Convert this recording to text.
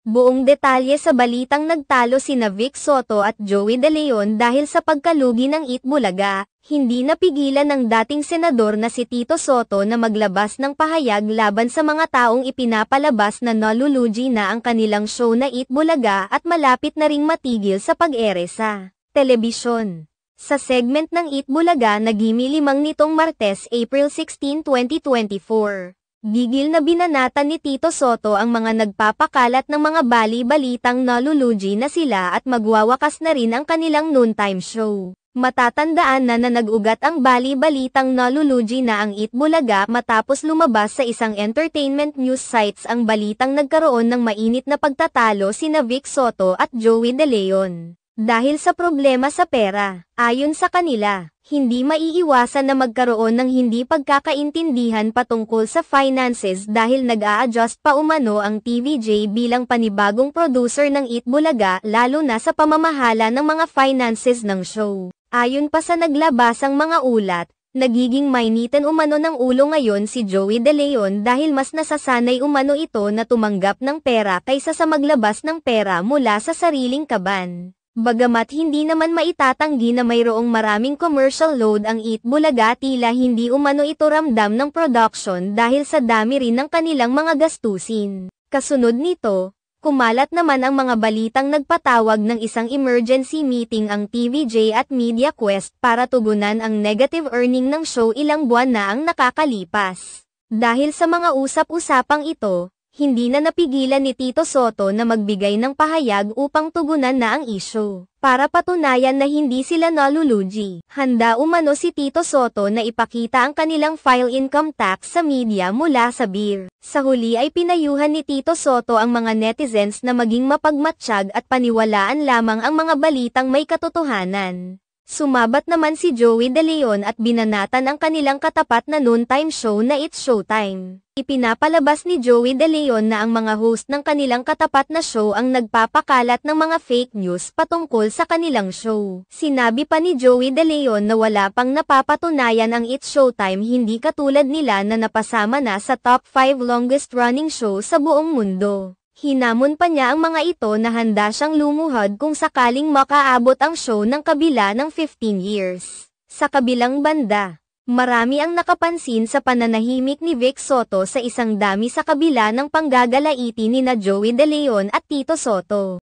Buong detalye sa balitang nagtalo sina Vic Soto at Joey De Leon dahil sa pagkalugi ng Eat Bulaga, hindi napigilan ng dating senador na si Tito Soto na maglabas ng pahayag laban sa mga taong ipinapalabas na nalulugi na ang kanilang show na Eat Bulaga at malapit na ring matigil sa pag-ere sa telebisyon. Sa segment ng Eat Bulaga na gimi-5 nitong Martes, April 16, 2024. Gigil na binanatan ni Tito Soto ang mga nagpapakalat ng mga bali-balitang nalulugi na sila at magwawakas na rin ang kanilang noontime show. Matatandaan na nag-ugat ang bali-balitang nalulugi na ang Eat Bulaga matapos lumabas sa isang entertainment news sites ang balitang nagkaroon ng mainit na pagtatalo sina Vic Soto at Joey De Leon. Dahil sa problema sa pera, ayon sa kanila, hindi maiiwasan na magkaroon ng hindi pagkakaintindihan patungkol sa finances dahil nag-a-adjust pa umano ang TVJ bilang panibagong producer ng Eat Bulaga lalo na sa pamamahala ng mga finances ng show. Ayon pa sa naglabasang mga ulat, nagiging mainitan umano ng ulo ngayon si Joey De Leon dahil mas nasasanay umano ito na tumanggap ng pera kaysa sa maglabas ng pera mula sa sariling kaban. Bagamat hindi naman maitatanggi na mayroong maraming commercial load ang Eat Bulaga, tila hindi umano ito ramdam ng production dahil sa dami rin ng kanilang mga gastusin. Kasunod nito, kumalat naman ang mga balitang nagpatawag ng isang emergency meeting ang TVJ at MediaQuest para tugunan ang negative earning ng show ilang buwan na ang nakakalipas. Dahil sa mga usap-usapang ito, hindi na napigilan ni Tito Soto na magbigay ng pahayag upang tugunan na ang issue. Para patunayan na hindi sila nalulugi, handa umano si Tito Soto na ipakita ang kanilang file income tax sa media mula sa BIR. Sa huli ay pinayuhan ni Tito Soto ang mga netizens na maging mapagmatsyag at paniwalaan lamang ang mga balitang may katotohanan. Sumabat naman si Joey De Leon at binanatan ang kanilang katapat na noontime show na It's Showtime. Ipinapalabas ni Joey De Leon na ang mga host ng kanilang katapat na show ang nagpapakalat ng mga fake news patungkol sa kanilang show. Sinabi pa ni Joey De Leon na wala pang napapatunayan ang It's Showtime, hindi katulad nila na napasama na sa top 5 longest running show sa buong mundo. Hinamon pa niya ang mga ito na handa siyang lumuhod kung sakaling makaabot ang show ng kabila ng 15 years. Sa kabilang banda, marami ang nakapansin sa pananahimik ni Vic Soto sa isang dami sa kabila ng panggagalaiti nina Joey De Leon at Tito Soto.